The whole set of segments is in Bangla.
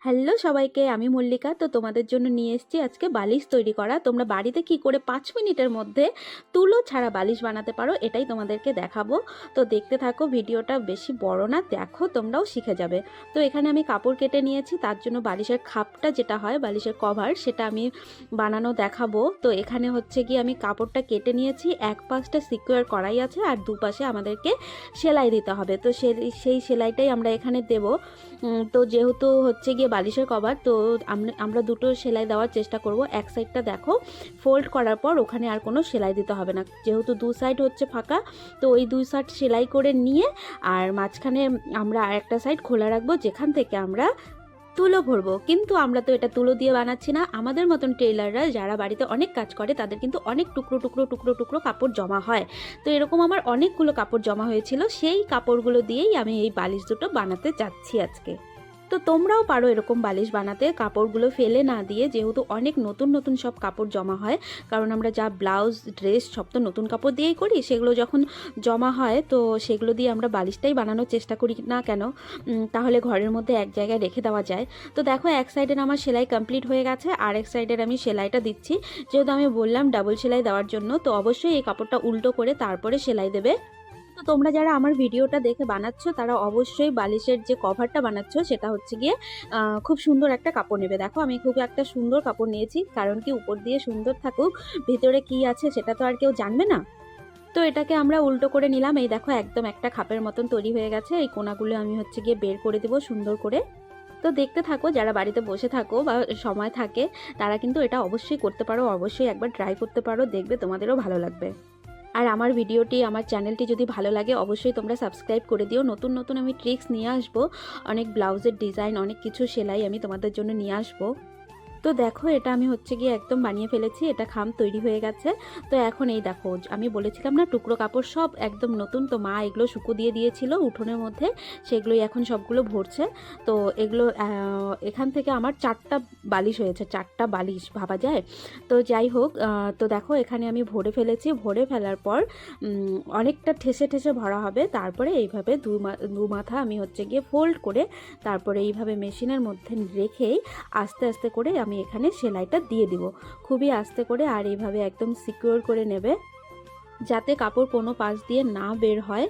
হ্যালো সবাইকে, আমি মল্লিকা। তো তোমাদের জন্য নিয়ে এসেছি আজকে বালিশ তৈরি করা। তোমরা বাড়িতে কি করে 5 মিনিটের মধ্যে তুলো ছাড়া বালিশ বানাতে পারো এটাই তোমাদেরকে দেখাবো। তো দেখতে থাকো, ভিডিওটা বেশি বড় না, দেখো তোমরাও শিখে যাবে। তো এখানে আমি কাপড় কেটে নিয়েছি, তার জন্য বালিশের খাপটা যেটা হয় বালিশের কভার সেটা আমি বানানো দেখাবো। তো এখানে হচ্ছে কি আমি কাপড়টা কেটে নিয়েছি, এক পাশটা সিকোয়ার করাই আছে আর দুপাশে আমাদেরকে সেলাই দিতে হবে। তো সেই সেলাইটাই আমরা এখানে দেব। তো যেহেতু হচ্ছে গিয়ে বালিশের কভার, তো আমরা দুটো সেলাই দেওয়ার চেষ্টা করব। এক সাইডটা দেখো ফোল্ড করার পর ওখানে আর কোনো সেলাই দিতে হবে না, যেহেতু দু সাইড হচ্ছে ফাঁকা। তো ওই দুই সাইড সেলাই করে নিয়ে আর মাঝখানে আমরা আরেকটা সাইড খোলা রাখবো, যেখান থেকে আমরা তুলো ভরবো। কিন্তু আমরা তো এটা তুলো দিয়ে বানাচ্ছি না, আমাদের মতন টেইলাররা যারা বাড়িতে অনেক কাজ করে তাদের কিন্তু অনেক টুকরো টুকরো টুকরো টুকরো কাপড় জমা হয়। তো এরকম আমার অনেকগুলো কাপড় জমা হয়েছিল, সেই কাপড়গুলো দিয়েই আমি এই বালিশ দুটো বানাতে যাচ্ছি আজকে। তো তোমরাও পারো এরকম বালিশ বানাতে, কাপড়গুলো ফেলে না দিয়ে, যেহেতু অনেক নতুন নতুন সব কাপড় জমা হয়। কারণ আমরা যা ব্লাউজ ড্রেস সব তো নতুন কাপড় দিয়েই করি, সেগুলো যখন জমা হয় তো সেগুলো দিয়ে আমরা বালিশটাই বানানোর চেষ্টা করি না কেন, তাহলে ঘরের মধ্যে এক জায়গায় রেখে দেওয়া যায়। তো দেখো এক সাইডের আমার সেলাই কমপ্লিট হয়ে গেছে, আর এক সাইডের আমি সেলাইটা দিচ্ছি। যেহেতু আমি বললাম ডাবল সেলাই দেওয়ার জন্য, তো অবশ্যই এই কাপড়টা উল্টো করে তারপরে সেলাই দেবে। তো তোমরা যারা আমার ভিডিওটা দেখে বানাচ্ছো তারা অবশ্যই বালিশের যে কভারটা বানাচ্ছো সেটা হচ্ছে গিয়ে খুব সুন্দর একটা কাপড় নেবে। দেখো আমি খুব একটা সুন্দর কাপড় নিয়েছি, কারণ কি উপর দিয়ে সুন্দর থাকুক, ভিতরে কি আছে সেটা তো আর কেউ জানবে না। তো এটাকে আমরা উল্টো করে নিলাম। এই দেখো একদম একটা খাপের মতন তৈরি হয়ে গেছে। এই কোনাগুলো আমি হচ্ছে গিয়ে বের করে দেবো সুন্দর করে। তো দেখতে থাকো, যারা বাড়িতে বসে থাকো বা সময় থাকে তারা কিন্তু এটা অবশ্যই করতে পারো, অবশ্যই একবার ট্রাই করতে পারো, দেখবে তোমাদেরও ভালো লাগবে। আর আমার ভিডিওটি, আমার চ্যানেলটি যদি ভালো লাগে অবশ্যই তোমরা সাবস্ক্রাইব করে দিও। নতুন নতুন আমি ট্রিক্স নিয়ে আসবো, অনেক ব্লাউজের ডিজাইন, অনেক কিছু সেলাই আমি তোমাদের জন্য নিয়ে আসবো। তো দেখো এটা আমি হচ্ছে গিয়ে একদম বানিয়ে ফেলেছি, এটা খাম তৈরি হয়ে গেছে। তো এখন এই দেখো, আমি বলেছিলাম না টুকরো কাপড় সব একদম নতুন, তো মা এগুলো শুকো দিয়ে দিয়েছিল উঠোনের মধ্যে, সেগুলোই এখন সবগুলো ভরছে। তো এগুলো এখান থেকে আমার 4টা বালিশ হয়েছে, 4টা বালিশ ভাবা যায়। তো যাই হোক, তো দেখো এখানে আমি ভরে ফেলেছি। ভরে ফেলার পর অনেকটা ঠেসে ঠেসে ভরা হবে, তারপরে এইভাবে দু মাথা আমি হচ্ছে গিয়ে ফোল্ড করে তারপরে এইভাবে মেশিনের মধ্যে রেখেই আস্তে আস্তে করে আমি এখানে সেলাইটা দিয়ে দিব, খুবই আস্তে করে। আর এইভাবে একদম সিকিউর করে নেবে, যাতে কাপড় কোনো পাশ দিয়ে না বের হয়।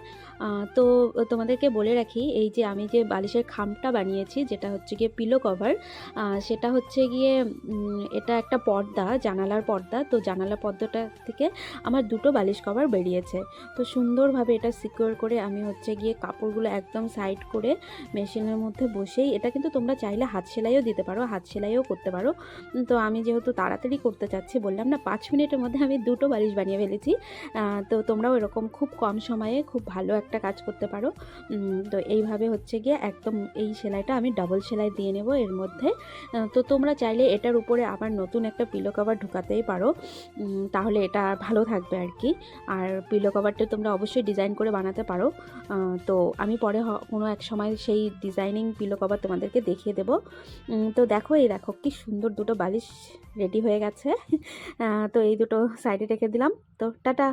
তো তোমাদেরকে বলে রাখি, এই যে আমি যে বালিশের খামটা বানিয়েছি যেটা হচ্ছে গিয়ে পিলো কভার, সেটা হচ্ছে গিয়ে এটা একটা পর্দা, জানালার পর্দা। তো জানালার পর্দাটা থেকে আমার দুটো বালিশ কভার বেরিয়েছে। তো সুন্দরভাবে এটা সিকিউর করে আমি হচ্ছে গিয়ে কাপড়গুলো একদম সাইড করে মেশিনের মধ্যে বসেই, এটা কিন্তু তোমরা চাইলে হাত সেলাইও দিতে পারো, হাত সেলাইও করতে পারো। তো আমি যেহেতু তাড়াতাড়ি করতে চাচ্ছি, বললাম না 5 মিনিটের মধ্যে আমি দুটো বালিশ বানিয়ে ফেলেছি। তো তোমরাও এরকম খুব কম সময়ে খুব ভালো একটা কাজ করতে পারো। তো এইভাবে হচ্ছে গিয়ে একদম এই সেলাইটা আমি ডাবল সেলাই দিয়ে নেব এর মধ্যে। তো তোমরা চাইলে এটার উপরে আবার নতুন একটা পিলো কভার ঢোকাতেই পারো, তাহলে এটা ভালো থাকবে আর কি। আর পিলো কভারটা তোমরা অবশ্যই ডিজাইন করে বানাতে পারো। তো আমি পরে কোনো এক সময় সেই ডিজাইনিং পিলো কভার তোমাদেরকে দেখিয়ে দেবো। তো দেখো এই দেখো কি সুন্দর দুটো বালিশ রেডি হয়ে গেছে। তো এই দুটো সাইডে রেখে দিলাম। তো টাটা।